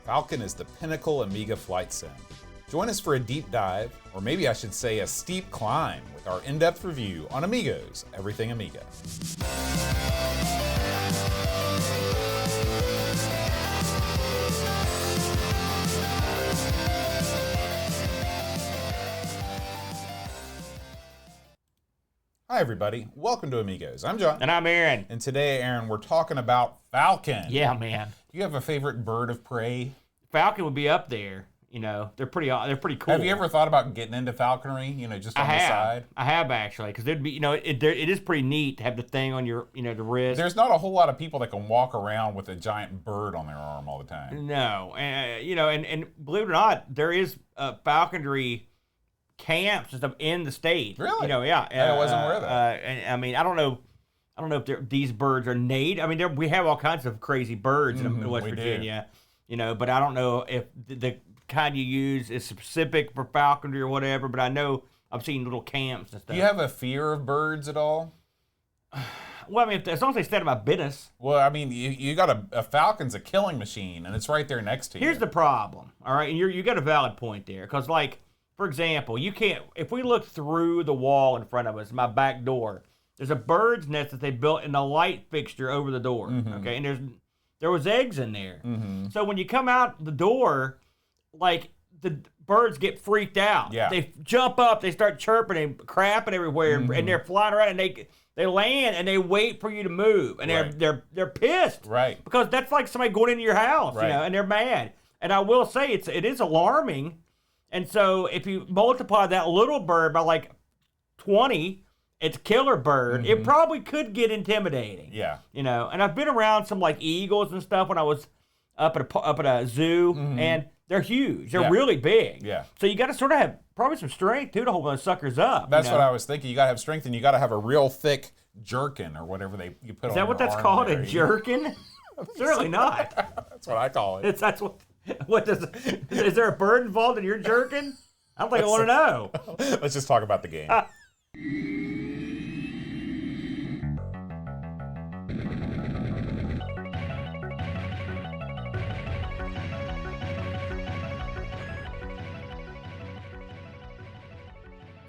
Falcon is the pinnacle Amiga flight sim. Join us for a deep dive, or maybe I should say a steep climb, with our in-depth review on Amigos, everything Amiga. Hi everybody, welcome to Amigos. I'm John. And I'm Aaron. And today, Aaron, we're talking about Falcon. Yeah, man. Do you have a favorite bird of prey? Falcon would be up there. You know, they're pretty cool. Have you ever thought about getting into falconry? You know, just on the side. I have actually, because it'd be, you know, it is pretty neat to have the thing on your, you know, the wrist. There's not a whole lot of people that can walk around with a giant bird on their arm all the time. No, you know, and believe it or not, there is falconry camps and stuff in the state. Really? You know, yeah. I wasn't aware of that. And I mean, I don't know if these birds are native. I mean, we have all kinds of crazy birds in West Virginia. You know, but I don't know if the kind you use is specific for falconry or whatever. But I know I've seen little camps and stuff. Do you have a fear of birds at all? Well, I mean, as long as they stay out of my business. Well, I mean, you got a falcon's a killing machine, and it's right there next to you. Here's the problem, all right? And you got a valid point there, because, like, for example, you can't, if we look through the wall in front of us, my back door, there's a bird's nest that they built in the light fixture over the door, okay? And there was eggs in there. So when you come out the door, like, the birds get freaked out. Yeah. They jump up, they start chirping and crapping everywhere, and they're flying around, and they land and they wait for you to move, and they're pissed, right? Because that's like somebody going into your house, right. You know, and they're mad. And I will say it is alarming. And so if you multiply that little bird by like 20, it's a killer bird. It probably could get intimidating. Yeah. You know, and I've been around some like eagles and stuff when I was up at a zoo, and they're huge. They're really big. Yeah. So you got to sort of have probably some strength too to hold those suckers up. That's what I was thinking. You got to have strength, and you got to have a real thick jerkin or whatever you put on. Is that what that's arm called? there. A jerkin? Certainly not. That's what I call it. That's what is there a bird involved in your jerkin? I don't think I want to know. Let's just talk about the game.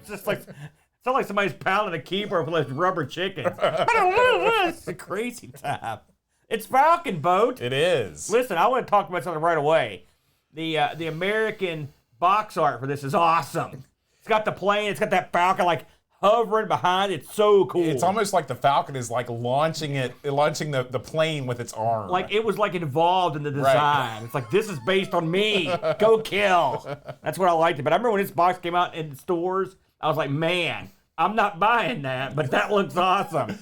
It's just like, it's not like somebody's pounding a keyboard with those rubber chickens. It's a crazy time. It's Falcon Boat. It is. Listen, I want to talk about something right away. The American box art for this is awesome. It's got the plane. It's got that Falcon like hovering behind it. It's so cool. It's almost like the Falcon is like launching the plane with its arm. Like it was like involved in the design. Right. It's like, this is based on me. Go kill. That's what I liked it. But I remember when this box came out in stores, I was like, man, I'm not buying that, but that looks awesome.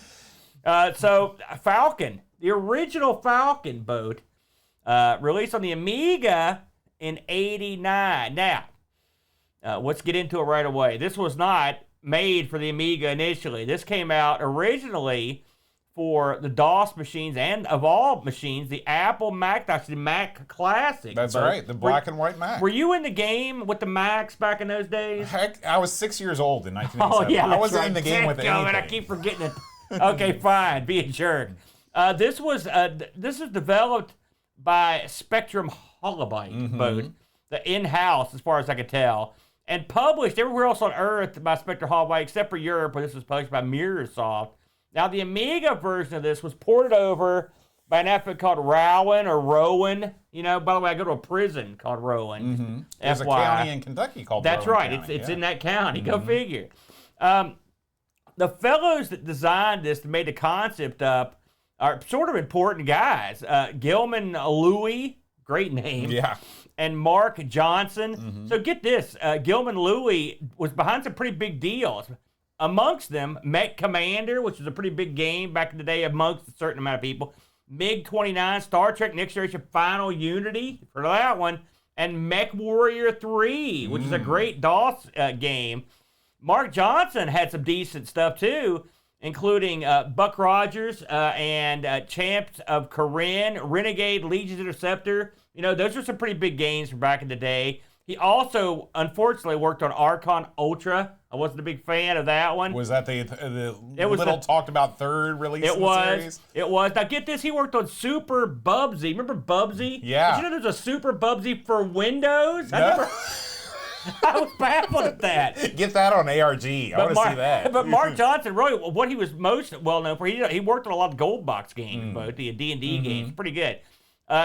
So Falcon, the original Falcon boat, released on the Amiga in '89. Now, let's get into it right away. This was not made for the Amiga initially. This came out originally for the DOS machines, and of all machines, the Apple Macintosh, the Mac Classic. That's right, the black and white Mac. Were you in the game with the Macs back in those days? Heck, I was 6 years old in 1987. Oh, yeah, I wasn't in the game with anything. And I keep forgetting it. Okay, fine, be a jerk. This was developed by Spectrum HoloByte's boat, the in-house, as far as I could tell, and published everywhere else on Earth by Spectrum HoloByte, except for Europe, where this was published by Mirrorsoft. Now, the Amiga version of this was ported over by an outfit called Rowan. You know, by the way, I go to a prison called Rowan. There's a county in Kentucky called That's Rowan right. County, It's in that county. Go figure. The fellows that designed this, that made the concept up, are sort of important guys. Gilman Louie, great name. Yeah. And Mark Johnson. So get this. Gilman Louie was behind some pretty big deals. Amongst them, Mech Commander, which was a pretty big game back in the day amongst a certain amount of people. MiG-29, Star Trek Next Generation Final Unity, for that one. And Mech Warrior 3, which is a great DOS game. Mark Johnson had some decent stuff, too, including Buck Rogers and Champs of Corinne, Renegade, Legion's Interceptor. You know, those are some pretty big games from back in the day. He also, unfortunately, worked on Archon Ultra I wasn't a big fan of that one. Was that the little talked about third release in the series? It was. Now get this, he worked on Super Bubsy. Remember Bubsy? Yeah. Did you know there's a Super Bubsy for Windows? No. I was baffled at that. Get that on ARG. I want to see that. But Mark Johnson, really, what he was most well known for, he worked on a lot of Gold Box games, both the D&D games. Pretty good.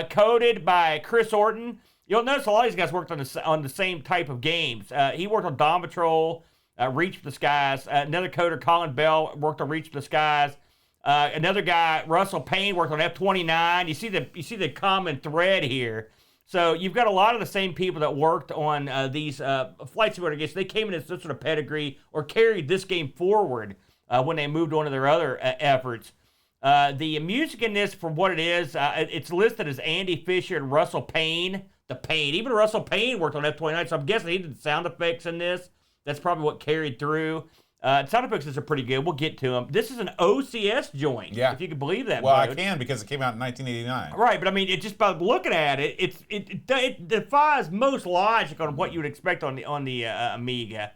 Coded by Chris Orton. You'll notice a lot of these guys worked on the same type of games. He worked on Dawn Patrol, Reach for the Skies. Another coder, Colin Bell, worked on Reach for the Skies. Another guy, Russell Payne, worked on F-29. You see the common thread here. So you've got a lot of the same people that worked on these Flight Simulator games. They came in as some sort of pedigree or carried this game forward when they moved on to their other efforts. The music in this, for what it is, it's listed as Andy Fisher and Russell Payne. The Payne. Even Russell Payne worked on F-29, so I'm guessing he did sound effects in this. That's probably what carried through. Sound effects are pretty good. We'll get to them. This is an OCS joint, if you can believe that. Well, I can because it came out in 1989. Right, but I mean, it just by looking at it, it defies most logic on what you would expect on the Amiga.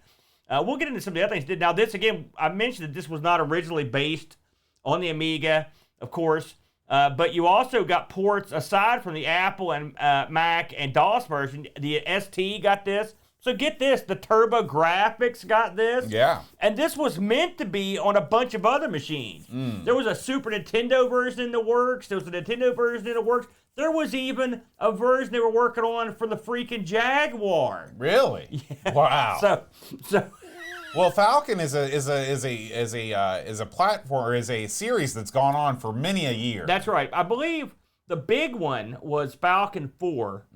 We'll get into some of the other things. Now, this again, I mentioned that this was not originally based on the Amiga, of course, but you also got ports aside from the Apple and Mac and DOS version. The ST got this. So get this, the Turbo Graphics got this. Yeah. And this was meant to be on a bunch of other machines. There was a Super Nintendo version in the works. There was a Nintendo version in the works. There was even a version they were working on for the freaking Jaguar. Really? Yeah. Wow. So well, Falcon is a platform, or is a series that's gone on for many a year. That's right. I believe the big one was Falcon 4,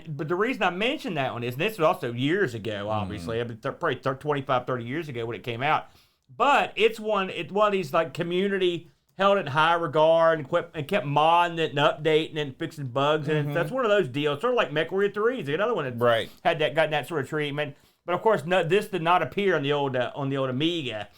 but the reason I mentioned that one is, and this was also years ago, obviously, probably 25, 30 years ago when it came out, but it's one of these like community held in high regard and kept modding it and updating it and fixing bugs, and that's one of those deals, sort of like MechWarrior 3 is another one that had gotten that sort of treatment. But of course, this did not appear on the old Amiga.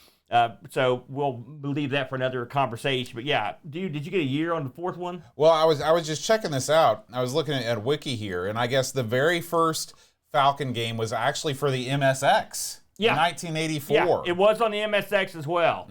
So we'll leave that for another conversation. But yeah, did you get a year on the fourth one? Well, I was just checking this out. I was looking at Wiki here, and I guess the very first Falcon game was actually for the MSX. Yeah. 1984. Yeah, it was on the MSX as well.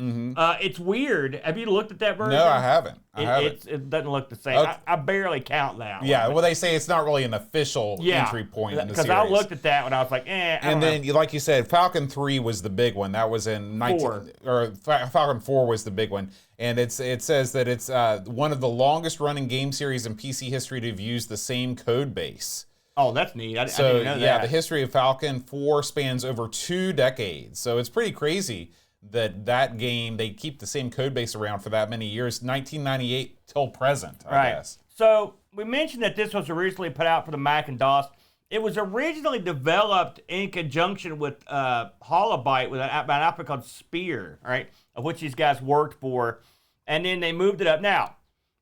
It's weird. Have you looked at that version? No, I haven't. It doesn't look the same. Okay. I barely count that one. Yeah, well, they say it's not really an official entry point in the series. Because I looked at that when I was like, And then, like you said, Falcon 3 was the big one. That was in Falcon 4 was the big one. And it says that it's one of the longest running game series in PC history to have used the same code base. Oh, that's neat. I didn't know that. Yeah, the history of Falcon 4 spans over 2 decades. So it's pretty crazy that game, they keep the same code base around for that many years, 1998 till present, I guess. So we mentioned that this was originally put out for the Mac and DOS. It was originally developed in conjunction with HoloByte with an outfit called Spear, right, of which these guys worked for. And then they moved it up. Now,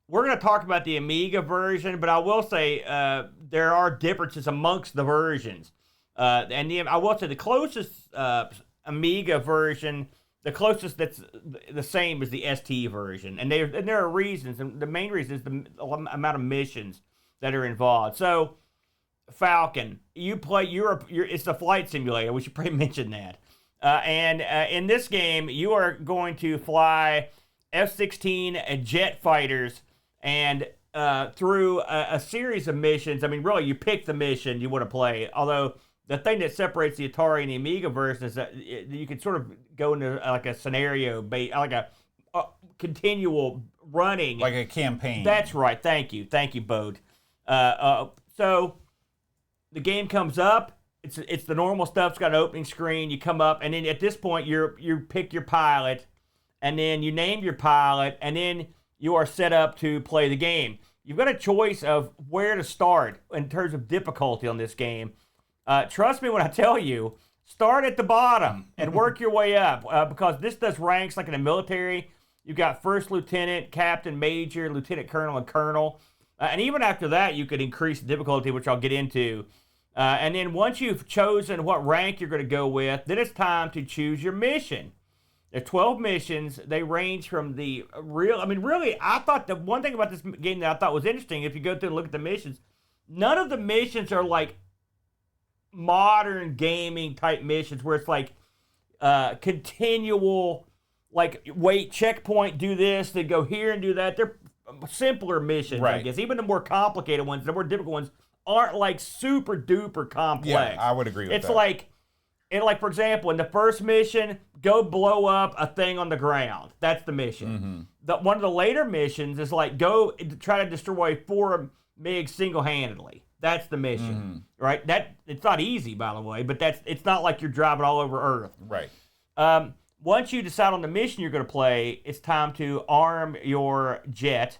we're going to talk about the Amiga version, but I will say there are differences amongst the versions. I will say the closest Amiga version, the closest that's the same as the ST version. And there are reasons, and the main reason is the amount of missions that are involved. So, Falcon, it's a flight simulator. We should probably mention that. And in this game, you are going to fly F-16 jet fighters, and through a series of missions. I mean, really, you pick the mission you want to play. Although the thing that separates the Atari and the Amiga version is that you can sort of go into like a scenario, like a continual running, like a campaign. That's right. Thank you, Bode. So the game comes up. It's the normal stuff. It's got an opening screen. You come up, and then at this point, you pick your pilot, and then you name your pilot, and then you are set up to play the game. You've got a choice of where to start in terms of difficulty on this game. Trust me when I tell you, start at the bottom and work your way up, because this does ranks like in the military. You've got first lieutenant, captain, major, lieutenant colonel, and colonel. And even after that, you could increase the difficulty, which I'll get into. And then once you've chosen what rank you're going to go with, then it's time to choose your mission. There are 12 missions. They range from the really, I thought the one thing about this game that I thought was interesting, if you go through and look at the missions, none of the missions are like modern gaming type missions where it's like continual, like, wait, checkpoint, do this, then go here and do that. They're simpler missions, I guess. Even the more complicated ones, the more difficult ones, aren't like super duper complex. Yeah, I would agree with that. It's like, for example, in the first mission, go blow up a thing on the ground. That's the mission. One of the later missions is like, go try to destroy 4 MiGs single-handedly. That's the mission, right? It's not easy, by the way, but it's not like you're driving all over Earth. Right. Once you decide on the mission you're going to play, it's time to arm your jet.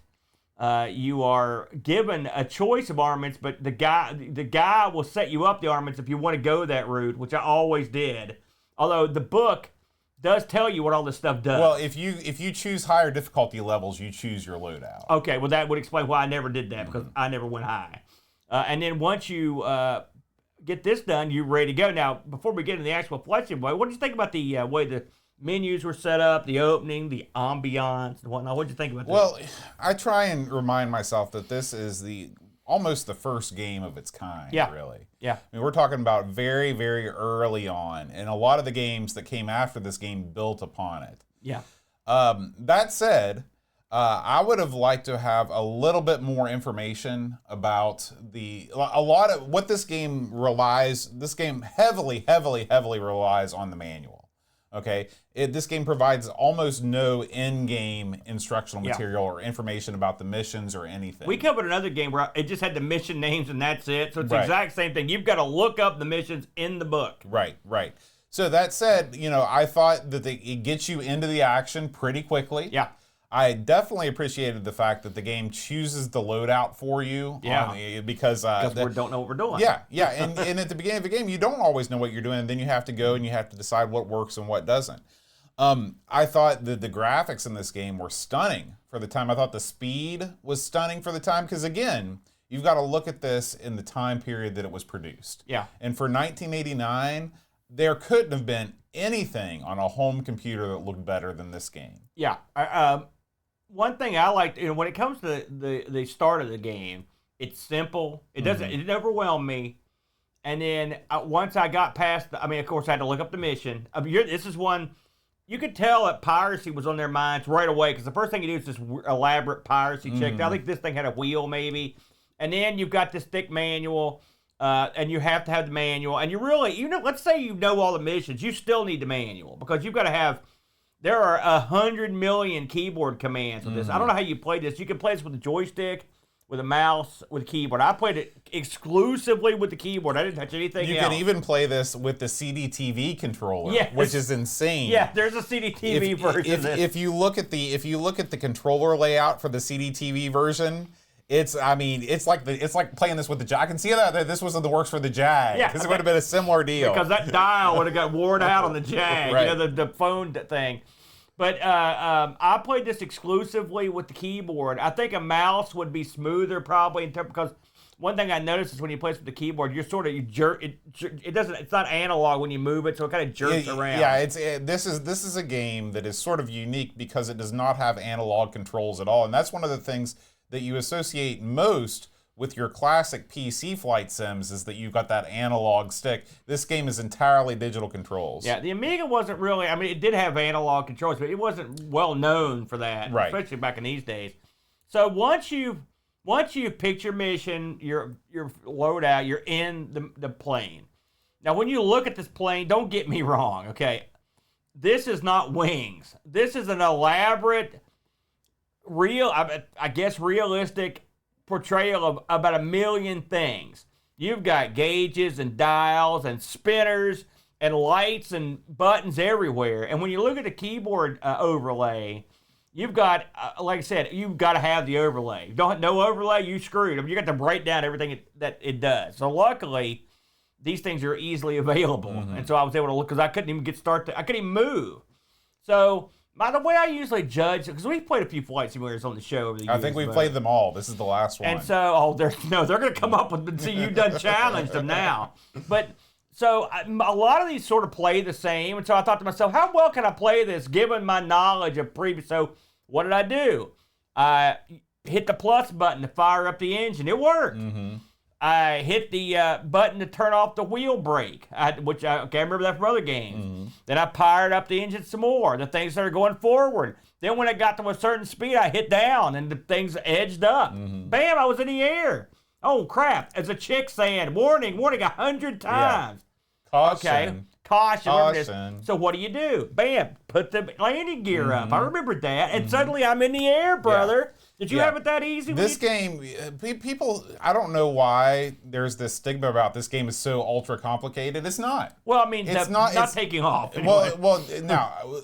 You are given a choice of armaments, but the guy will set you up the armaments if you want to go that route, which I always did. Although the book does tell you what all this stuff does. Well, if you choose higher difficulty levels, you choose your loadout. Okay, well that would explain why I never did that, because I never went high. And then once you get this done, you're ready to go. Now, before we get into the actual flight simulator, what did you think about the way the menus were set up, the opening, the ambiance, and whatnot? What did you think about that? Well, I try and remind myself that this is almost the first game of its kind, really. Yeah. I mean, we're talking about very, very early on, and a lot of the games that came after this game built upon it. Yeah. That said, I would have liked to have a little bit more information about a lot of what this game relies. This game heavily, heavily, heavily relies on the manual. Okay, this game provides almost no in-game instructional material or information about the missions or anything. We covered another game where it just had the mission names and that's it. So it's the exact same thing. You've got to look up the missions in the book. Right. So that said, I thought that it gets you into the action pretty quickly. Yeah. I definitely appreciated the fact that the game chooses the loadout for you. Because we don't know what we're doing. Yeah. And at the beginning of the game, you don't always know what you're doing. And then you have to go and you have to decide what works and what doesn't. I thought that the graphics in this game were stunning for the time. I thought the speed was stunning for the time. Because again, you've got to look at this in the time period that it was produced. Yeah. And for 1989, there couldn't have been anything on a home computer that looked better than this game. Yeah. One thing I liked, when it comes to the start of the game, it's simple. It doesn't. It didn't overwhelm me. And then once I got past, of course, I had to look up the mission. This is one you could tell that piracy was on their minds right away, because the first thing you do is this elaborate piracy check. I think this thing had a wheel maybe, and then you've got this thick manual. And you have to have the manual, and you really, let's say you know all the missions, you still need the manual, because you've got to have. There are 100 million keyboard commands with this. I don't know how you play this. You can play this with a joystick, with a mouse, with a keyboard. I played it exclusively with the keyboard. I didn't touch anything else. You can even play this with the CDTV controller, which is insane. Yeah, there's a CDTV version of this. If you look at the controller layout for the CDTV version. It's like playing this with the Jag. I can see that this was in the works for the Jag, because it would have been a similar deal. Because that dial would have got worn out on the Jag, the phone thing. But I played this exclusively with the keyboard. I think a mouse would be smoother probably, because one thing I noticed is when you play this with the keyboard, you're sort of you jerk. It's not analog when you move it, so it kind of jerks around. Yeah, this is a game that is sort of unique because it does not have analog controls at all, and that's one of the things that you associate most with your classic PC flight sims, is that you've got that analog stick. This game is entirely digital controls. Yeah, the Amiga wasn't really, it did have analog controls, but it wasn't well known for that, especially back in these days. So once you've picked your mission, your loadout, you're in the plane. Now, when you look at this plane, don't get me wrong, okay? This is not wings. This is an elaborate, realistic portrayal of about 1 million things. You've got gauges and dials and spinners and lights and buttons everywhere. And when you look at the keyboard overlay, you've got, like I said, you've got to have the overlay. No overlay, you screwed. You got to break down everything that it does. So luckily, these things are easily available. And so I was able to look, because I couldn't even I couldn't even move. So, by the way, I usually judge, because we've played a few flight simulators on the show over the years. I think we've played them all. This is the last one. And so, they're going to come up with, see, you've done challenged them now. But, so, a lot of these sort of play the same. And so I thought to myself, how well can I play this, given my knowledge of previous? So, what did I do? I hit the plus button to fire up the engine. It worked. I hit the button to turn off the wheel brake, which I can't remember that from other games. Then I fired up the engine some more. The things started going forward. Then when it got to a certain speed, I hit down and the things edged up. Bam, I was in the air. Oh, crap. As a chick saying, warning, 100 times. Caution. Okay. Caution. So what do? Bam, put the landing gear up. I remember that. And suddenly I'm in the air, brother. Did you have it that easy? This game, people, I don't know why there's this stigma about this game is so ultra complicated. It's not. Well, I mean, it's not taking off. Anyway. Well, now,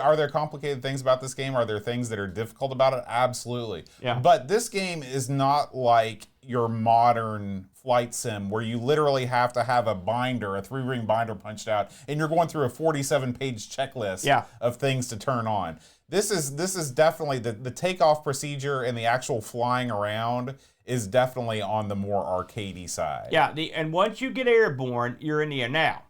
are there complicated things about this game? Are there things that are difficult about it? Absolutely. Yeah. But this game is not like your modern flight sim where you literally have to have a 3-ring binder punched out and you're going through a 47-page checklist of things to turn on. This is definitely the takeoff procedure and the actual flying around is definitely on the more arcadey side. Yeah, and once you get airborne, you're in the air. Now,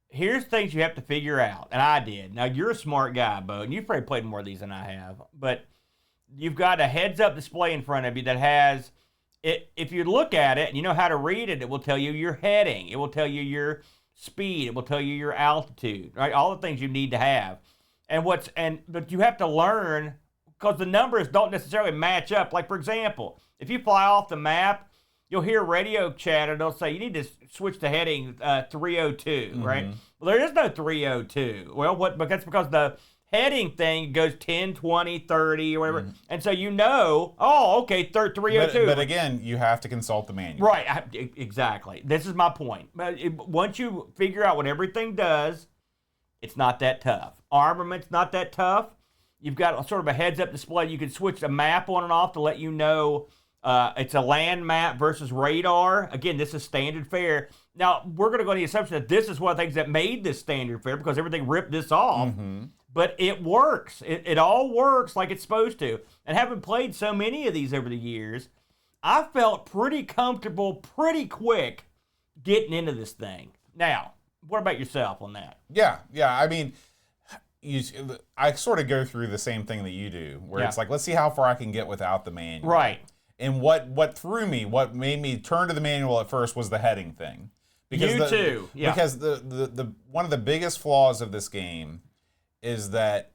here's things you have to figure out, and I did. Now, you're a smart guy, Bo, and you've probably played more of these than I have, but you've got a heads-up display in front of you that has, if you look at it and you know how to read it, it will tell you your heading. It will tell you your speed. It will tell you your altitude, right? All the things you need to have. But you have to learn, because the numbers don't necessarily match up. Like, for example, if you fly off the map, you'll hear radio chatter. They'll say, you need to switch to heading 302, right? Well, there is no 302. Well, that's because the heading thing goes 10, 20, 30, or whatever. And so okay, 302. But again, you have to consult the manual. Right, exactly. This is my point. Once you figure out what everything does, it's not that tough. Armament's not that tough. You've got sort of a heads-up display. You can switch the map on and off to let you know it's a land map versus radar. Again, this is standard fare. Now, we're going to go on the assumption that this is one of the things that made this standard fare because everything ripped this off. But it works. It all works like it's supposed to. And having played so many of these over the years, I felt pretty comfortable pretty quick getting into this thing. Now, what about yourself on that? Yeah. I mean, I sort of go through the same thing that you do, where it's like, let's see how far I can get without the manual. Right. And what threw me, what made me turn to the manual at first was the heading thing. Because too. Yeah. Because the one of the biggest flaws of this game is that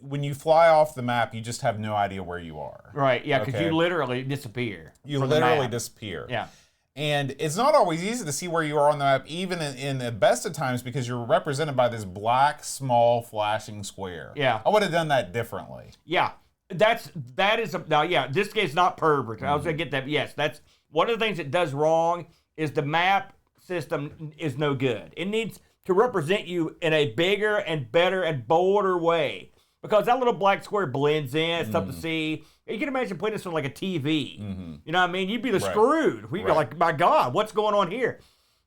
when you fly off the map, you just have no idea where you are. Right. Yeah. Because you literally disappear. You literally disappear. Yeah. And it's not always easy to see where you are on the map, even in the best of times, because you're represented by this black, small, flashing square. Yeah. I would have done that differently. Yeah. This game's not perfect. I was going to get that. Yes, that's one of the things it does wrong is the map system is no good. It needs to represent you in a bigger and better and bolder way. Because that little black square blends in, it's tough to see. You can imagine putting this on like a TV. You know what I mean? You'd be screwed. We'd be like, my God, what's going on here?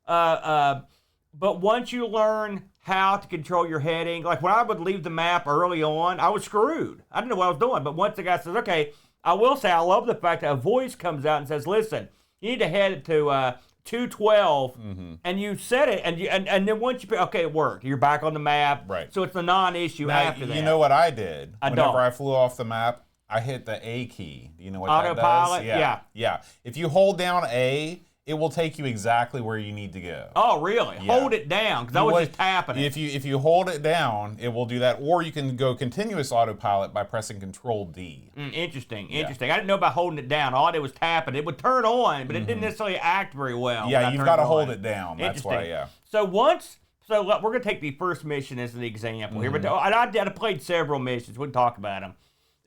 But once you learn how to control your heading, like when I would leave the map early on, I was screwed. I didn't know what I was doing. But once the guy says, okay, I will say I love the fact that a voice comes out and says, listen, you need to head to 212, and you set it, and then once you it worked. You're back on the map, right? So it's a non-issue after that. You know what I did? Whenever I flew off the map, I hit the A key. Do you know what that does? Autopilot. Yeah. If you hold down A, it will take you exactly where you need to go. Oh, really? Yeah. Hold it down, because I was just tapping it. If you hold it down, it will do that. Or you can go continuous autopilot by pressing Control-D. Interesting. I didn't know about holding it down. All I did was tapping it. It would turn on, but it didn't necessarily act very well. Yeah, you've got to hold it down. That's why, So we're going to take the first mission as an example here. But I played several missions. We can talk about them.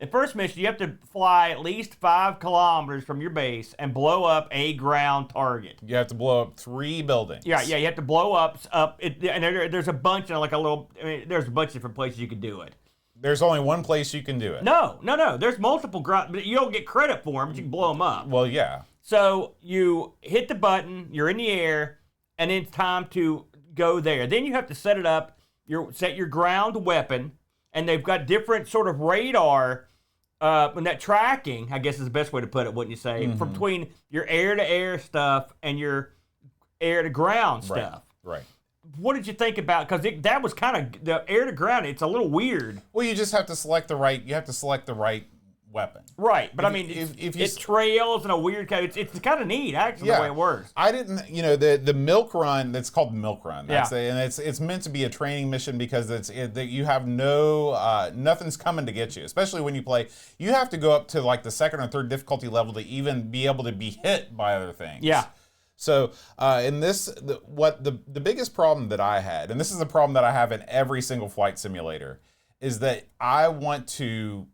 The first mission, you have to fly at least 5 kilometers from your base and blow up a ground target. You have to blow up 3 buildings. Yeah, you have to blow up and there's a bunch of there's a bunch of different places you can do it. There's only one place you can do it. No. There's multiple ground, but you don't get credit for them, but you can blow them up. Well, yeah. So you hit the button, you're in the air, and it's time to go there. Then you have to set it up. Set your ground weapon, and they've got different sort of radar. And that tracking, I guess is the best way to put it, wouldn't you say? From between your air-to-air stuff and your air-to-ground stuff. Right. What did you think about? Because that was kind of the air-to-ground. It's a little weird. Well, you just have to select the right. You have to select the right weapon. Right, but I mean, it trails in a weird kind. It's kind of neat, actually, the way it works. I didn't, the milk run. That's called the milk run. And it's meant to be a training mission because you have nothing's coming to get you. Especially when you play, you have to go up to like the second or third difficulty level to even be able to be hit by other things. Yeah. So in this, the biggest problem that I had, and this is the problem that I have in every single flight simulator, is that I want to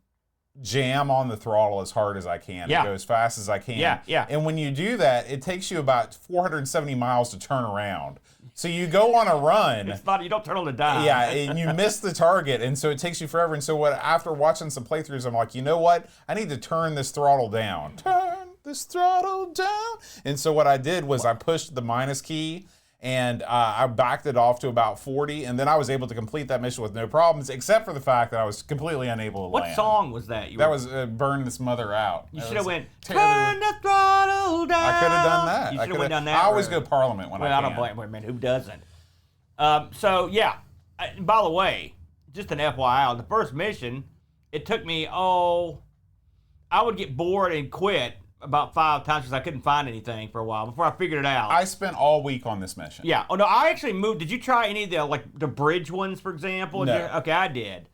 jam on the throttle as hard as I can and go as fast as I can. Yeah. And when you do that, it takes you about 470 miles to turn around. So you go on a run. It's not, you don't turn on the dime. Yeah, and you miss the target, and so it takes you forever. And so after watching some playthroughs, I'm like, you know what? I need to turn this throttle down. Turn this throttle down. And so what I did was I pushed the minus key, and I backed it off to about 40, and then I was able to complete that mission with no problems, except for the fact that I was completely unable to land. What song was that? That was Burn This Mother Out. You should have went, turn the throttle down. I could have done that. You should have went down that I always go Parliament when I can. I don't blame you, man. Who doesn't? So, yeah. By the way, just an FYI, on the first mission, it took me, I would get bored and quit about 5 times because I couldn't find anything for a while before I figured it out. I spent all week on this mission. Yeah. Oh, no, I actually moved. Did you try any of the bridge ones, for example? No. Okay, I did.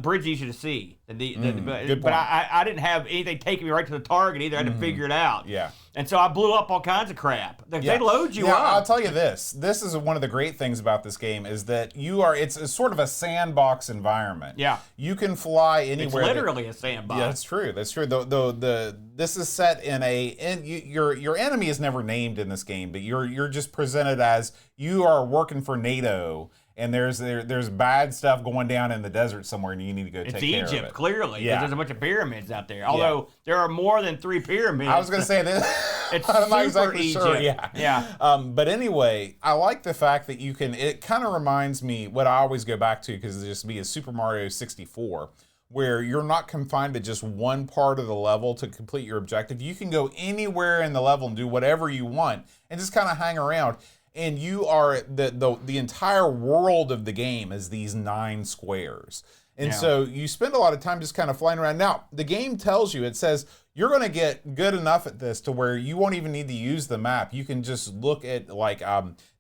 Bridge easier to see. Good but point. I didn't have anything taking me right to the target either. I had to figure it out. Yeah. And so I blew up all kinds of crap. They load you up. I'll tell you this. This is one of the great things about this game is that it's sort of a sandbox environment. Yeah. You can fly anywhere. It's literally a sandbox. Yeah, that's true. That's true. This is set in your enemy is never named in this game, but you're just presented as you are working for NATO. And there's bad stuff going down in the desert somewhere, and you need to go take care of it. It's Egypt, clearly. Yeah. There's a bunch of pyramids out there. Although there are more than 3 pyramids. I was going to say this. It's I'm not super exactly Egypt. sure. Yeah. But anyway, I like the fact that you can. It kind of reminds me what I always go back to because it just be a Super Mario 64, where you're not confined to just one part of the level to complete your objective. You can go anywhere in the level and do whatever you want, and just kind of hang around. And you are the entire world of the game is these 9 squares. And so you spend a lot of time just kind of flying around. Now, the game tells you, it says, you're going to get good enough at this to where you won't even need to use the map. You can just look at like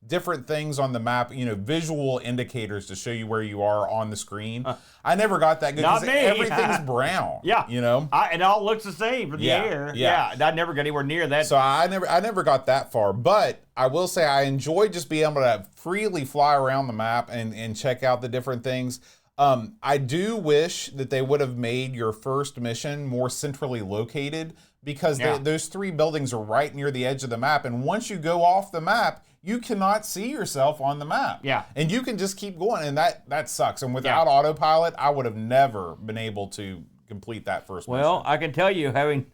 different things on the map, visual indicators to show you where you are on the screen. I never got that good because everything's brown. Yeah. And it all looks the same from the air. Yeah. I never got anywhere near that. So I never got that far. But I will say I enjoy just being able to freely fly around the map and check out the different things. I do wish that they would have made your first mission more centrally located because those 3 buildings are right near the edge of the map. And once you go off the map, you cannot see yourself on the map. Yeah. And you can just keep going. And that sucks. And without autopilot, I would have never been able to complete that first mission. Well, I can tell you, having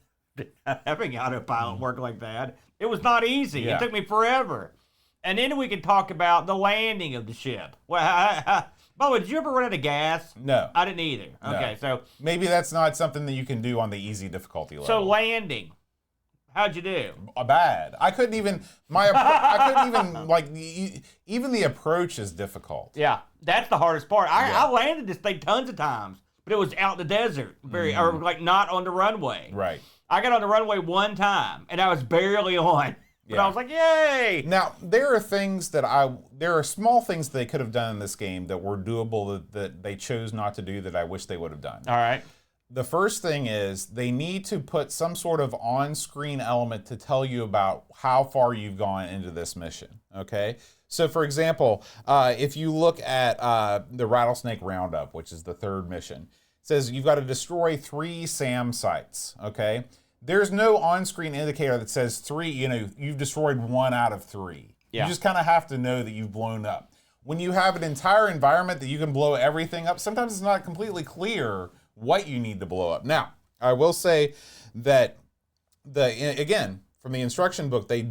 autopilot work like that, it was not easy. Yeah. It took me forever. And then we can talk about the landing of the ship. Well, by the way, did you ever run out of gas? No. I didn't either. Okay, No. so maybe that's not something that you can do on the easy difficulty level. So landing, how'd you do? Bad. I couldn't even even the approach is difficult. Yeah, that's the hardest part. I landed this thing tons of times, but it was out in the desert, or like not on the runway. Right. I got on the runway one time, and I was barely on. But I was like, yay! Now, there are small things they could have done in this game that were doable that they chose not to do that I wish they would have done. All right. The first thing is they need to put some sort of on-screen element to tell you about how far you've gone into this mission, okay? So, for example, if you look at the Rattlesnake Roundup, which is the 3rd mission, it says you've got to destroy 3 SAM sites, okay? There's no on-screen indicator that says 3, you've destroyed 1 out of 3. Yeah. You just kind of have to know that you've blown up. When you have an entire environment that you can blow everything up, sometimes it's not completely clear what you need to blow up. Now, I will say that, again, from the instruction book, they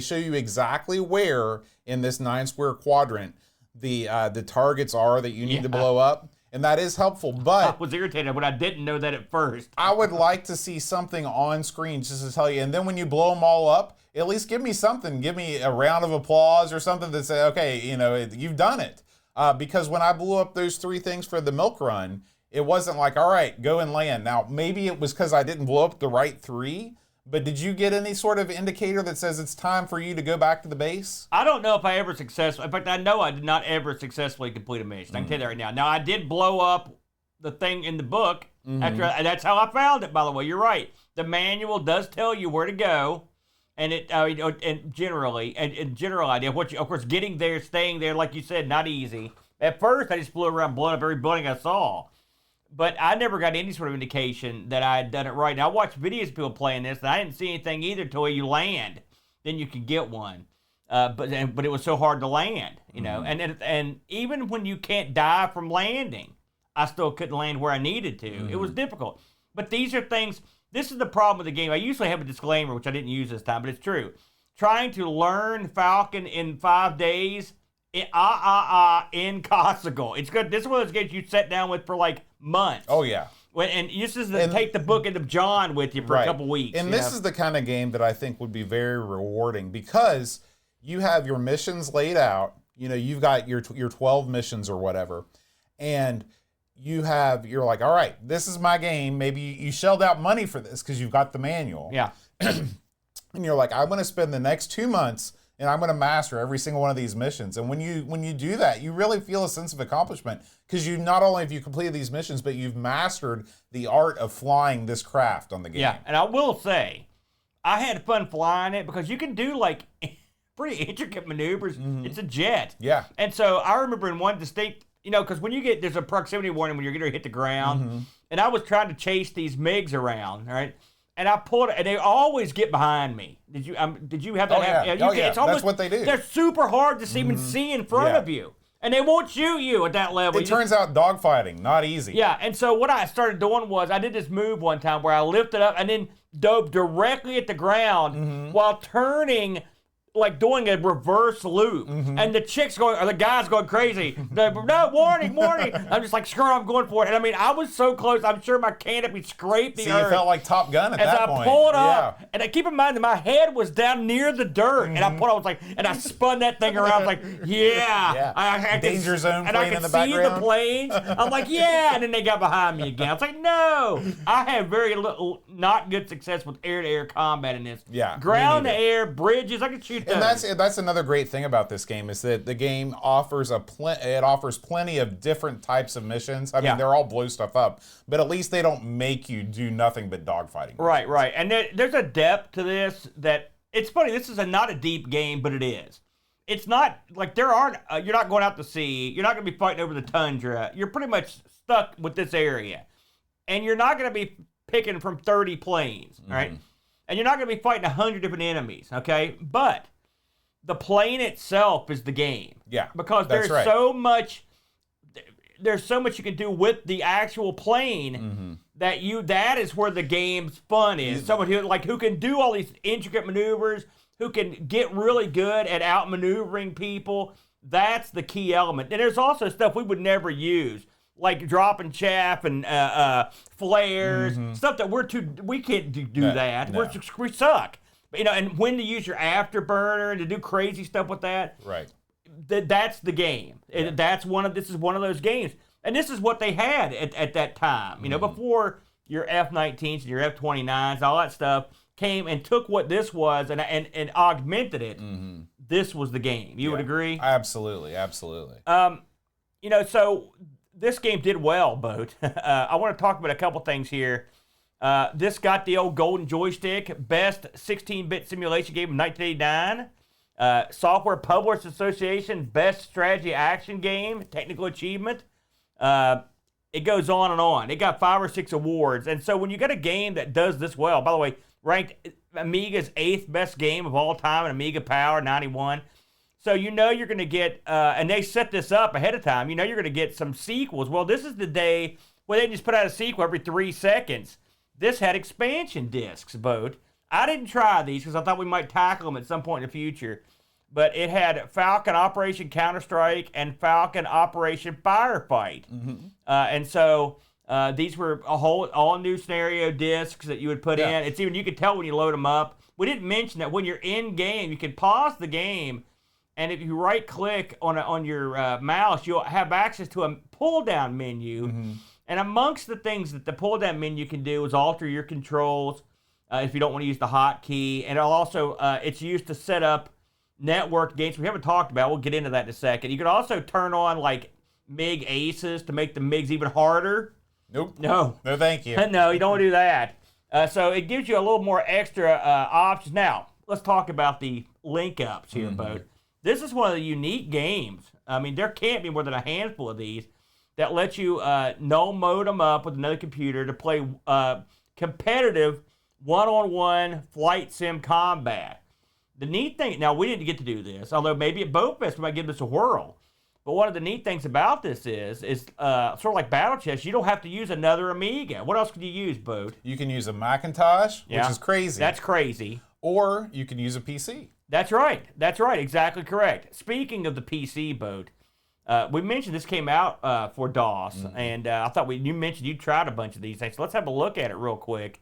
show you exactly where in this 9-square quadrant the targets are that you need to blow up. And that is helpful, but I was irritated when I didn't know that at first. I would like to see something on screen just to tell you. And then when you blow them all up, at least give me something. Give me a round of applause or something that say, okay, you've done it. Because when I blew up those 3 things for the milk run, it wasn't like, all right, go and land. Now, maybe it was because I didn't blow up the right 3, but did you get any sort of indicator that says it's time for you to go back to the base? I don't know if I ever successfully, in fact, I know I did not ever successfully complete a mission. I can tell you that right now. Now, I did blow up the thing in the book. And that's how I found it, by the way. You're right. The manual does tell you where to go. And and general idea, of course, getting there, staying there, like you said, not easy. At first, I just flew around blowing up every building I saw. But I never got any sort of indication that I had done it right. Now, I watched videos of people playing this, and I didn't see anything either until you land. Then you can get one. But it was so hard to land, you know. And even when you can't die from landing, I still couldn't land where I needed to. It was difficult. But these are things, this is the problem with the game. I usually have a disclaimer, which I didn't use this time, but it's true. Trying to learn Falcon in 5 days, impossible. It's good. This is one of those games you sat down with for like months. Oh, yeah. And this is take the book into John with you for a couple weeks. And this is the kind of game that I think would be very rewarding because you have your missions laid out. You know, you've got your 12 missions or whatever. And you're like, all right, this is my game. Maybe you shelled out money for this because you've got the manual. Yeah. And you're like, I'm going to spend the next 2 months and I'm going to master every single one of these missions. And when you do that, you really feel a sense of accomplishment because you not only have you completed these missions, but you've mastered the art of flying this craft on the game. Yeah, and I will say, I had fun flying it because you can do like pretty intricate maneuvers. It's a jet. Yeah. And so I remember in one distinct, you know, because there's a proximity warning when you're going to hit the ground. And I was trying to chase these MiGs around, right? And I pulled it, and they always get behind me. Did you have that happen? Yeah. It's almost, that's what they do. They're super hard to even see in front of you. And they won't shoot you at that level. It turns out dogfighting, not easy. Yeah, and so what I started doing was I did this move one time where I lifted up and then dove directly at the ground while turning, like doing a reverse loop. And the the guy's going crazy. No, warning. I'm just like, screw it, I'm going for it. And I mean, I was so close, I'm sure my canopy scraped the earth. You felt like Top Gun at that point. As I pulled up, and I keep in mind that my head was down near the dirt. And I spun that thing around, I was like, yeah. I Danger zone playing in the background. And I could see the planes. I'm like, yeah. And then they got behind me again. I was like, no. I had very little, not good success with air-to-air combat in this. Yeah. Ground to air, bridges, I could shoot and that's another great thing about this game is that the game offers plenty of different types of missions. I mean, they're all blow stuff up, but at least they don't make you do nothing but dogfighting. Right. And there's a depth to this that it's funny. This is not a deep game, but it is. It's not like you're not going out to sea. You're not going to be fighting over the tundra. You're pretty much stuck with this area, and you're not going to be picking from 30 planes, right? And you're not going to be fighting 100 different enemies, okay? But the plane itself is the game. Yeah, because there's so much you can do with the actual plane that is where the game's fun is. Someone who can do all these intricate maneuvers, who can get really good at outmaneuvering people. That's the key element. And there's also stuff we would never use, like dropping chaff and flares, stuff that we can't do that. No. We suck. You know, and when to use your afterburner and to do crazy stuff with that. Right. That's the game. Yeah. This is one of those games. And this is what they had at that time. You know, before your F-19s and your F-29s, all that stuff came and took what this was and augmented it. This was the game. You would agree? Absolutely. You know, so this game did well, Boat. I want to talk about a couple things here. This got the old golden joystick, best 16-bit simulation game of 1989. Software Publishers Association, best strategy action game, technical achievement. It goes on and on. It got 5 or 6 awards. And so when you got a game that does this well, by the way, ranked Amiga's 8th best game of all time in Amiga Power 91. So you know you're going to get, and they set this up ahead of time, you know you're going to get some sequels. Well, this is the day where they just put out a sequel every 3 seconds. This had expansion discs, Boat. I didn't try these because I thought we might tackle them at some point in the future. But it had Falcon Operation Counter-Strike and Falcon Operation Firefight. And so these were all new scenario discs that you would put in. It's even, you could tell when you load them up. We didn't mention that when you're in game, you can pause the game, and if you right-click on your mouse, you'll have access to a pull-down menu. And amongst the things that the pull-down menu can do is alter your controls if you don't want to use the hotkey. And it'll also, it's used to set up networked games we haven't talked about. We'll get into that in a second. You can also turn on, like, MIG aces to make the MIGs even harder. Nope. No. No, thank you. No, you don't want to do that. So it gives you a little more extra options. Now, let's talk about the link-ups here, Boat. This is one of the unique games. I mean, there can't be more than a handful of these that let you null mode them up with another computer to play competitive one-on-one flight sim combat. The neat thing, now we didn't get to do this, although maybe at Boat Fest we might give this a whirl. But one of the neat things about this is sort of like Battle Chess, you don't have to use another Amiga. What else can you use, Boat? You can use a Macintosh, which is crazy. That's crazy. Or you can use a PC. That's right. That's right. Exactly correct. Speaking of the PC, Boat, we mentioned this came out for DOS, and I thought you mentioned you tried a bunch of these things. So let's have a look at it real quick,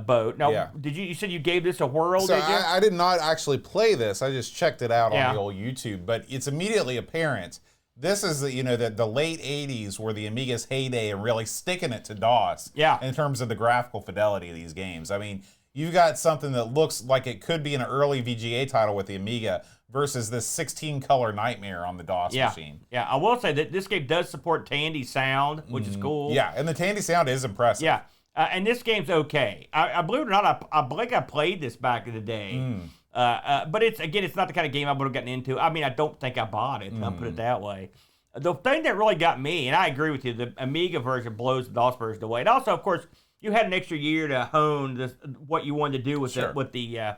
Boat. Now, you said you gave this a whirl, so did you? I did not actually play this. I just checked it out on the old YouTube, but it's immediately apparent. This is the late 80s were the Amiga's heyday and really sticking it to DOS in terms of the graphical fidelity of these games. I mean, you've got something that looks like it could be an early VGA title with the Amiga versus this 16-color nightmare on the DOS machine. Yeah, I will say that this game does support Tandy sound, which is cool. Yeah, and the Tandy sound is impressive. Yeah, and this game's okay. I believe it or not, I believe I played this back in the day. But it's not the kind of game I would have gotten into. I mean, I don't think I bought it. I'll put it that way. The thing that really got me, and I agree with you, the Amiga version blows the DOS version away. And also, of course, you had an extra year to hone what you wanted to do with the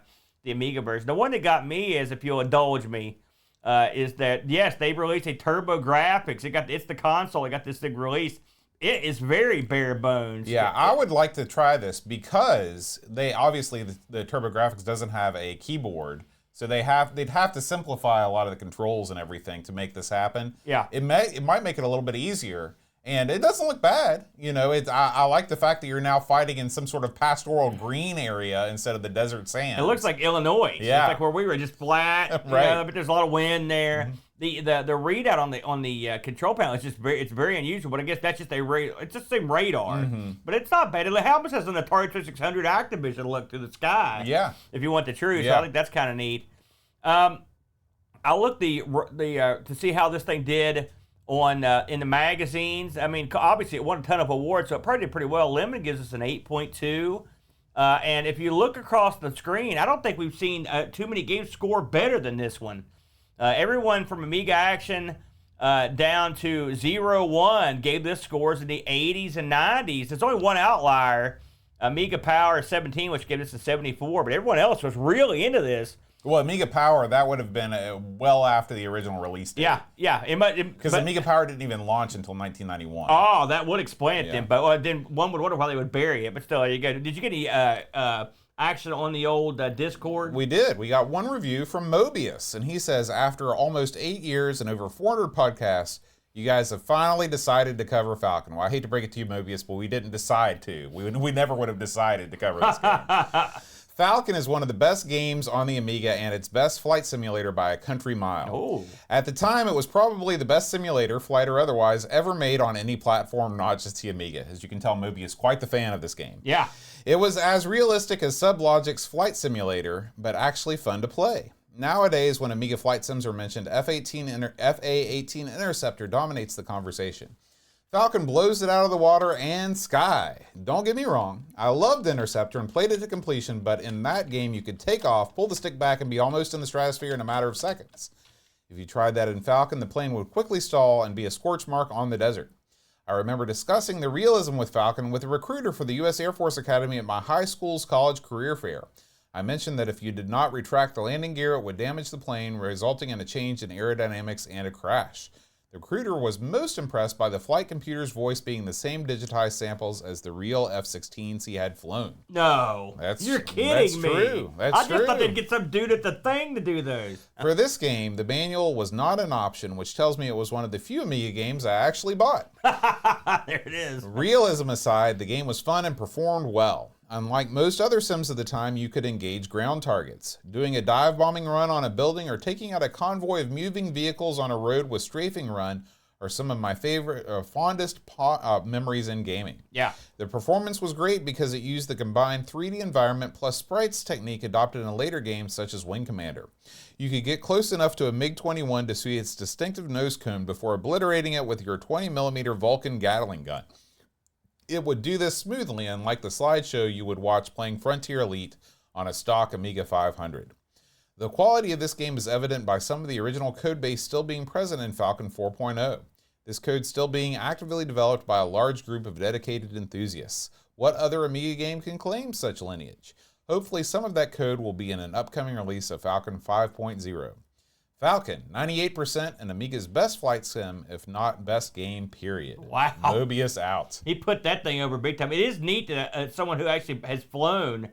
Amiga version. The one that got me is, if you'll indulge me, is that yes, they released a turbo graphics. It's the console. It got this thing released. It is very bare bones. Yeah, I would like to try this because they obviously the TurboGrafx doesn't have a keyboard, so they'd have to simplify a lot of the controls and everything to make this happen. Yeah, it might make it a little bit easier, and it doesn't look bad. I like the fact that you're now fighting in some sort of pastoral green area instead of the desert sand. It looks like Illinois. Yeah, it's like where we were, just flat. Right, but there's a lot of wind there. The readout on the control panel is it's very unusual, but I guess that's just it's just the same radar. But it's not bad. It almost has an Atari 2600 Activision look to the sky. Yeah, if you want the truth. So I think that's kind of neat. I looked to see how this thing did on in the magazines. I mean, obviously it won a ton of awards, so it probably did pretty well. Limited gives us an 8.2. And if you look across the screen, I don't think we've seen too many games score better than this one. Everyone from Amiga Action down to 0-1 gave this scores in the 80s and 90s. There's only one outlier, Amiga Power 17, which gave us a 74, but everyone else was really into this. Well, Amiga Power, that would have been well after the original release date. Yeah. Because Amiga Power didn't even launch until 1991. Oh, that would explain it then. But then one would wonder why they would bury it. But still, there you go. Did you get any action on the old Discord? We did. We got one review from Mobius, and he says, after almost 8 years and over 400 podcasts, you guys have finally decided to cover Falcon. Well, I hate to break it to you, Mobius, but we didn't decide to. We never would have decided to cover this game. Falcon is one of the best games on the Amiga and its best flight simulator by a country mile. Oh. At the time, it was probably the best simulator, flight or otherwise, ever made on any platform, not just the Amiga. As you can tell, Moby is quite the fan of this game. Yeah. It was as realistic as Sublogic's flight simulator, but actually fun to play. Nowadays, when Amiga flight sims are mentioned, FA-18 Interceptor dominates the conversation. Falcon blows it out of the water and sky. Don't get me wrong, I loved Interceptor and played it to completion, but in that game you could take off, pull the stick back, and be almost in the stratosphere in a matter of seconds. If you tried that in Falcon, the plane would quickly stall and be a scorch mark on the desert. I remember discussing the realism with Falcon with a recruiter for the U.S. Air Force Academy at my high school's college career fair. I mentioned that if you did not retract the landing gear, it would damage the plane, resulting in a change in aerodynamics and a crash. The recruiter was most impressed by the flight computer's voice being the same digitized samples as the real F-16s he had flown. No. You're kidding me. True. That's I just thought they'd get some dude at the thing to do those. For this game, the manual was not an option, which tells me it was one of the few Amiga games I actually bought. There it is. Realism aside, the game was fun and performed well. Unlike most other sims of the time, you could engage ground targets. Doing a dive bombing run on a building or taking out a convoy of moving vehicles on a road with strafing run are some of my fondest memories in gaming. Yeah. The performance was great because it used the combined 3D environment plus sprites technique adopted in later games such as Wing Commander. You could get close enough to a MiG-21 to see its distinctive nose cone before obliterating it with your 20mm Vulcan Gatling gun. It would do this smoothly, unlike the slideshow you would watch playing Frontier Elite on a stock Amiga 500. The quality of this game is evident by some of the original codebase still being present in Falcon 4.0. This code still being actively developed by a large group of dedicated enthusiasts. What other Amiga game can claim such lineage? Hopefully some of that code will be in an upcoming release of Falcon 5.0. Falcon, 98% and Amiga's best flight sim, if not best game, period. Wow. Mobius out. He put that thing over big time. It is neat that someone who actually has flown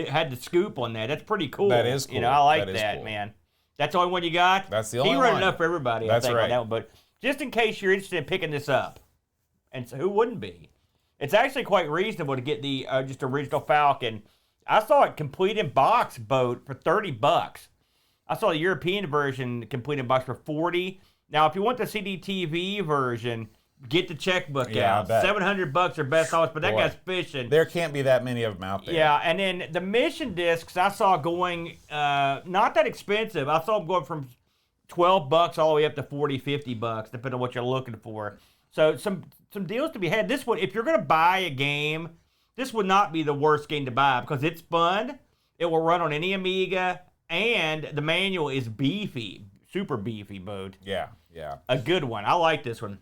had the scoop on that. That's pretty cool. That is cool. You know, I like that cool. Man. That's the only one you got? That's the only one. He ran enough for everybody, That's I think, right. on that one. But just in case you're interested in picking this up, and so who wouldn't be? It's actually quite reasonable to get the just original Falcon. I saw it complete in box boat for $30. I saw the European version complete in box for $40. Now, if you want the CDTV version, get the checkbook out. $700 are best offers, but that guy's fishing. There can't be that many of them out there. Yeah, and then the mission discs I saw going not that expensive. I saw them going from $12 all the way up to $40, $50, depending on what you're looking for. So some deals to be had. This one, if you're going to buy a game, this would not be the worst game to buy because it's fun. It will run on any Amiga, and the manual is beefy, super beefy mode. Yeah. A good one. I like this one.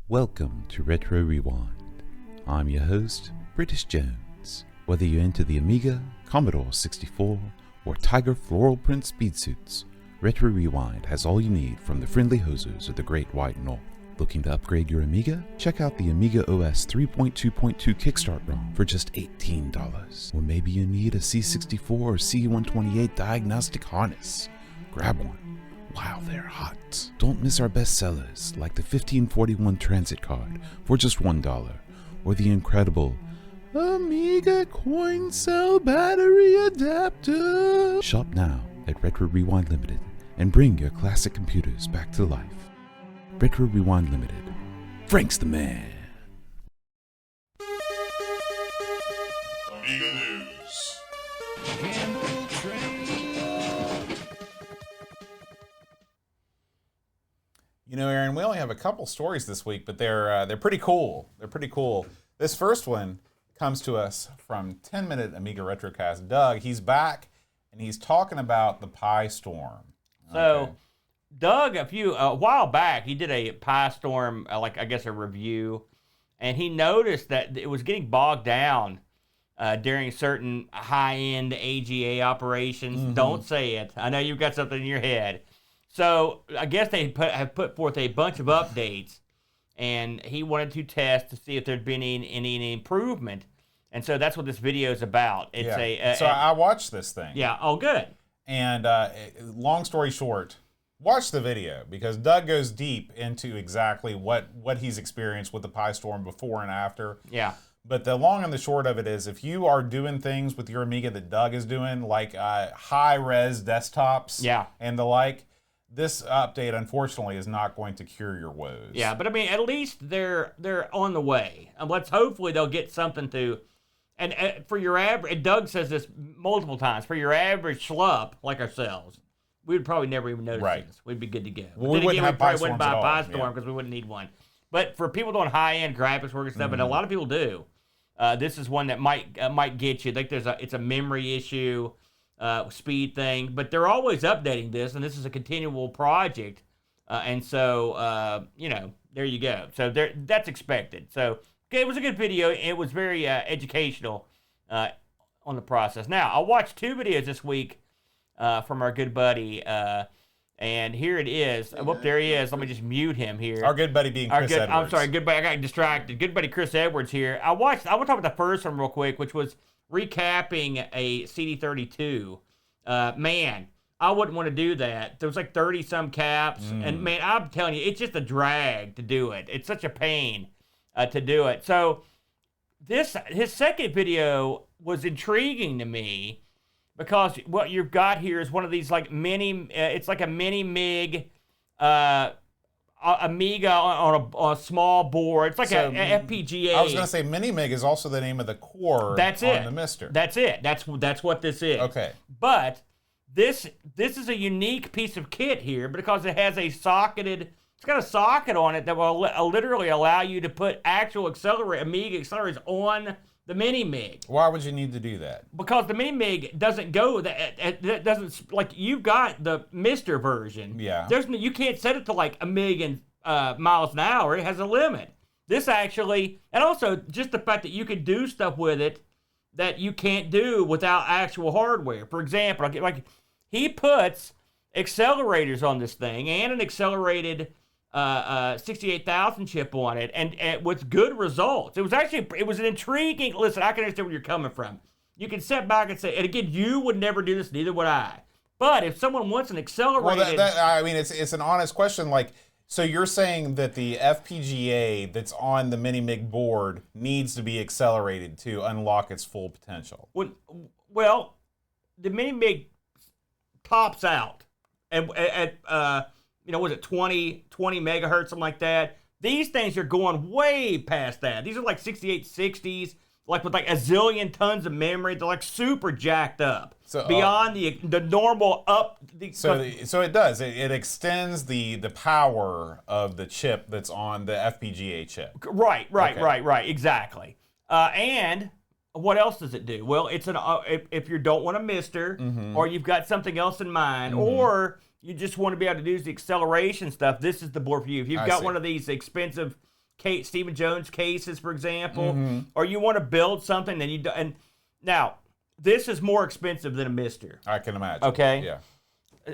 Welcome to Retro Rewind. I'm your host, British Jones. Whether you're into the Amiga, Commodore 64, or Tiger floral print speed suits, Retro Rewind has all you need from the friendly hosers of the Great White North. Looking to upgrade your Amiga? Check out the Amiga OS 3.2.2 Kickstart ROM for just $18. Or maybe you need a C64 or C128 diagnostic harness. Grab one while they're hot. Don't miss our best sellers like the 1541 Transit Card for just $1, or the incredible Amiga Coin Cell Battery Adapter. Shop now at Retro Rewind Limited and bring your classic computers back to life. Retro Rewind Limited. Frank's the man. Amiga News. You know, Aaron, we only have a couple stories this week, but they're pretty cool. They're pretty cool. This first one comes to us from 10-Minute Amiga Retrocast. Doug, he's back, and he's talking about the Pi Storm. So, Doug, a while back, he did a Pi Storm, a review, and he noticed that it was getting bogged down during certain high-end AGA operations. Mm-hmm. Don't say it. I know you've got something in your head. So I guess they have put forth a bunch of updates, and he wanted to test to see if there'd been any improvement. And so that's what this video is about. It's I watched this thing. Yeah. Oh, good. And long story short, watch the video because Doug goes deep into exactly what he's experienced with the Pi Storm before and after. Yeah. But the long and the short of it is, if you are doing things with your Amiga that Doug is doing, like high-res desktops and the like, this update, unfortunately, is not going to cure your woes. Yeah, but I mean, at least they're on the way. And hopefully they'll get something to. And for your average, Doug says this multiple times, for your average schlup like ourselves, we would probably never even notice this. We'd be good to go. Well, we wouldn't buy a Pi Storm because we wouldn't need one. But for people doing high-end graphics work and stuff, and a lot of people do, this is one that might get you. I think it's a memory issue. Speed thing, but they're always updating this, and this is a continual project, and so there you go. So that's expected. So it was a good video. It was very educational on the process. Now I watched two videos this week from our good buddy, and here it is. Whoop, there he is. Let me just mute him here. Our good buddy being Chris Edwards. I'm sorry, good buddy. I got distracted. Good buddy Chris Edwards here. I want to talk about the first one real quick, which was recapping a CD32. Man, I wouldn't want to do that. There was like 30-some caps, and man, I'm telling you, it's just a drag to do it. It's such a pain to do it. So his second video was intriguing to me because what you've got here is one of these like mini, it's like a mini MiG. I Amiga on a small board. It's like a FPGA. I was going to say Mini-Mig is also the name of the core That's on it. the Mister. That's it. That's what this is. Okay. But this is a unique piece of kit here because it has a socketed. It's got a socket on it that will literally allow you to put actual Amiga accelerators on the Mini-Mig. Why would you need to do that? Because the Mini-Mig doesn't go that doesn't, like, you've got the Mister version. Yeah. You can't set it to like 1,000,000 miles an hour. It has a limit. This actually, and also just the fact that you can do stuff with it that you can't do without actual hardware. For example, like he puts accelerators on this thing and an accelerated 68,000 chip on it, and with good results. It was an intriguing. Listen, I can understand where you're coming from. You can sit back and say, and again, you would never do this, neither would I. But if someone wants an accelerated, well, it's an honest question. Like, so you're saying that the FPGA that's on the Mini-Mig board needs to be accelerated to unlock its full potential? Well, the Mini-Mig tops out at was it 20 megahertz, something like that. These things are going way past that. These are like 6860s, like with like a zillion tons of memory. They're like super jacked up. So beyond the normal up. So it does. It extends the power of the chip that's on the FPGA chip. Right. Exactly. And what else does it do? Well, it's if you don't want a Mister, or you've got something else in mind, or you just want to be able to do the acceleration stuff, this is the board for you. If you've got one of these expensive Stephen Jones cases, for example, or you want to build something, then you do. And now, this is more expensive than a Mister. I can imagine. Okay? Yeah.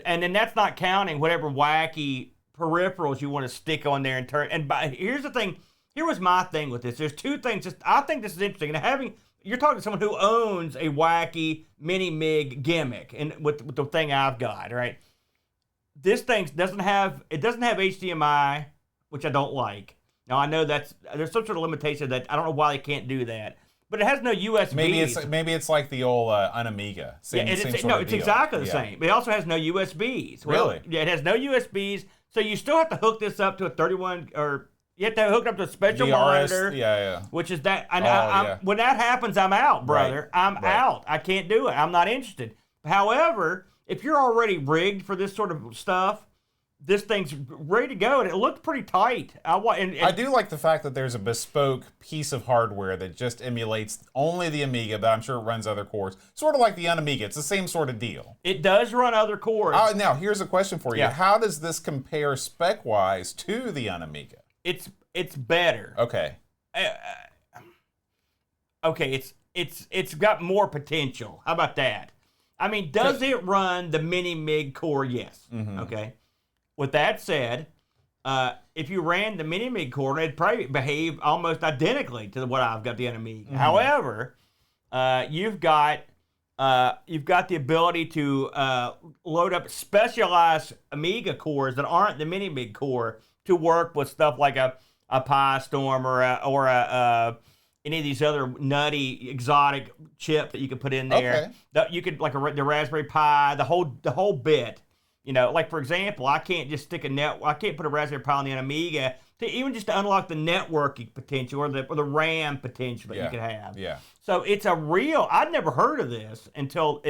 And then that's not counting whatever wacky peripherals you want to stick on there and turn. And here's the thing. Here was my thing with this. There's two things. I think this is interesting. And you're talking to someone who owns a wacky Mini-Mig gimmick, and with the thing I've got, right? This thing doesn't have HDMI, which I don't like. Now I know there's some sort of limitation that I don't know why they can't do that, but it has no USB. Maybe it's like the old Amiga. Same sort of deal. It's exactly the same. But it also has no USBs. Really? Yeah, it has no USBs, so you still have to hook this up to a 31 or. You have to hook it up to a special monitor. Yeah. Which is that. When that happens, I'm out, brother. Right. I'm out. I can't do it. I'm not interested. However, if you're already rigged for this sort of stuff, this thing's ready to go, and it looked pretty tight. I do like the fact that there's a bespoke piece of hardware that just emulates only the Amiga, but I'm sure it runs other cores. Sort of like the Unamiga. It's the same sort of deal. It does run other cores. Now, here's a question for you. Yeah. How does this compare spec-wise to the Unamiga? It's better. Okay. It's got more potential. How about that? I mean, does it run the Mini-Mig core? Yes. Okay. With that said, if you ran the Mini-Mig core, it'd probably behave almost identically to what I've got the Amiga. However, you've got the ability to load up specialized Amiga cores that aren't the Mini-Mig core to work with stuff like a Pi Storm or any of these other nutty exotic chip that you could put in there. Okay. You could, like the Raspberry Pi, the whole bit. Like for example, I can't just I can't put a Raspberry Pi on the Amiga to unlock the networking potential or the RAM potential that you could have. Yeah. So it's I'd never heard of this until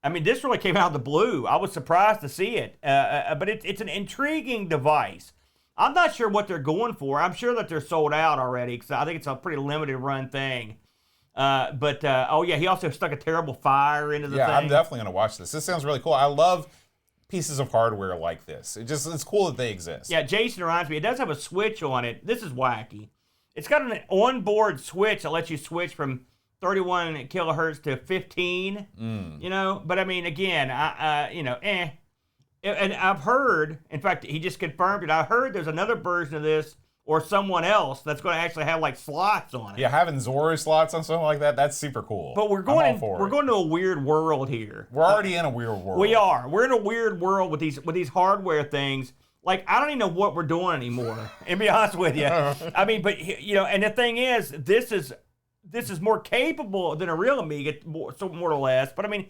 I mean, this really came out of the blue. I was surprised to see it, but it's an intriguing device. I'm not sure what they're going for. I'm sure that they're sold out already because I think it's a pretty limited run thing. He also stuck a terrible fire into the thing. Yeah, I'm definitely going to watch this. This sounds really cool. I love pieces of hardware like this. It's cool that they exist. Yeah, Jason reminds me, it does have a switch on it. This is wacky. It's got an onboard switch that lets you switch from 31 kilohertz to 15, but I mean, again, and I've heard, in fact, he just confirmed it. I heard there's another version of this or someone else that's going to actually have like slots on it. Yeah, having Zorro slots on something like that, that's super cool. But we're going to a weird world here. We're already in a weird world. We are. We're in a weird world with these hardware things. Like, I don't even know what we're doing anymore, to be honest with you. I mean, but, and the thing is, this is more capable than a real Amiga, more or less. But I mean,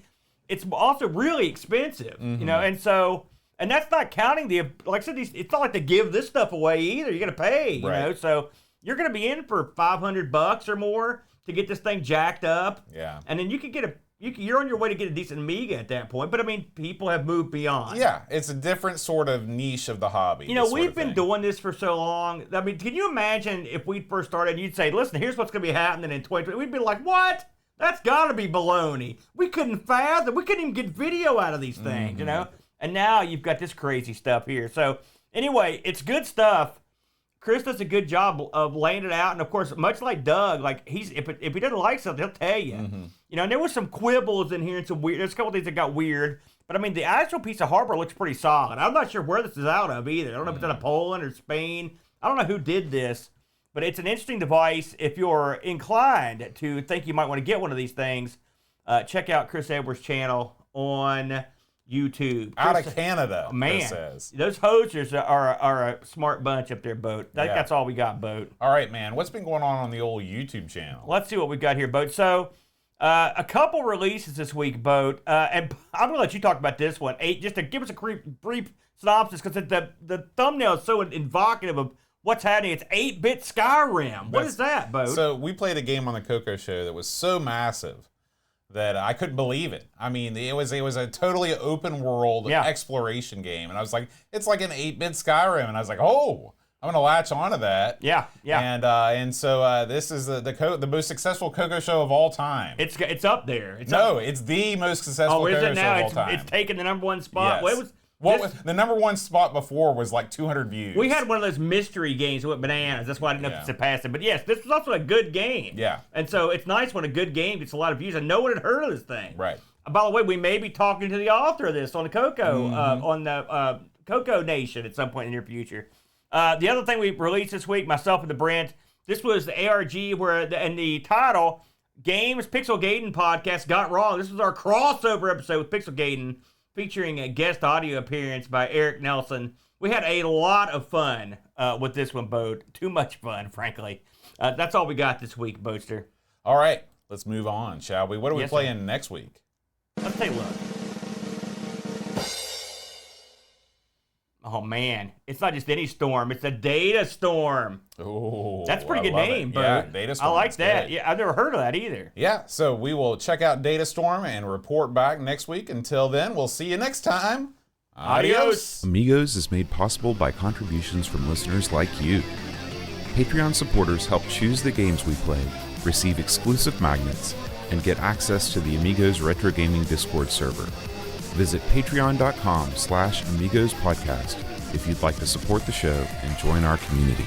it's also really expensive, and so And that's not counting like I said, it's not like they give this stuff away either. You're going to pay, you know? So you're going to be in for $500 or more to get this thing jacked up. Yeah. And then you could get you're on your way to get a decent Amiga at that point. But I mean, people have moved beyond. Yeah, it's a different sort of niche of the hobby. You know, we've been doing this for so long. I mean, can you imagine if we first started and you'd say, listen, here's what's going to be happening in 2020. We'd be like, what? That's got to be baloney. We couldn't fathom. We couldn't even get video out of these things, you know? And now you've got this crazy stuff here. So anyway, it's good stuff. Chris does a good job of laying it out, and of course, much like Doug, like if he doesn't like something, he'll tell you. You know, and there was some quibbles in here and some weird. There's a couple things that got weird, but I mean, the actual piece of hardware looks pretty solid. I'm not sure where this is out of either. I don't know if it's out of Poland or Spain. I don't know who did this, but it's an interesting device. If you're inclined to think you might want to get one of these things, check out Chris Edwards' channel on YouTube. Out of Canada, man. Chris says. Those hosers are a smart bunch up there, Boat. That's all we got, Boat. All right, man. What's been going on the old YouTube channel? Let's see what we got here, Boat. So, a couple releases this week, Boat. And I'm going to let you talk about this one. Just to give us a brief synopsis, because the thumbnail is so evocative of what's happening. It's 8-bit Skyrim. What is that, Boat? So, we played a game on the Coco Show that was so massive that I couldn't believe it. I mean, it was a totally open world exploration game, and I was like, it's like an 8-bit Skyrim, and I was like, oh, I'm gonna latch onto that. Yeah. And so this is the most successful Coco Show of all time. It's up there. It's the most successful Coco Show of all time. It's taken the #1 spot. Yes. The #1 spot before was like 200 views. We had one of those mystery games that went bananas. That's why I didn't know if it's passing. But yes, this was also a good game. Yeah. And so it's nice when a good game gets a lot of views and no one had heard of this thing. Right. By the way, we may be talking to the author of this on the Coco, on the Coco Nation at some point in the near future. The other thing we released this week, myself and the Brent, this was the ARG and the title, Games Pixel Gaiden Podcast Got Wrong. This was our crossover episode with Pixel Gaiden, featuring a guest audio appearance by Eric Nelson. We had a lot of fun with this one, Boat. Too much fun, frankly. That's all we got this week, Boatster. All right, let's move on, shall we? What are we playing next week? Let's take a look. Oh, man. It's not just any storm. It's a Data Storm. Oh, that's a pretty good name, Boat. Yeah, Data Storm. I like that. Good. Yeah, I've never heard of that either. Yeah, so we will check out Data Storm and report back next week. Until then, we'll see you next time. Adios. Amigos is made possible by contributions from listeners like you. Patreon supporters help choose the games we play, receive exclusive magnets, and get access to the Amigos Retro Gaming Discord server. Visit patreon.com/AmigosPodcast if you'd like to support the show and join our community.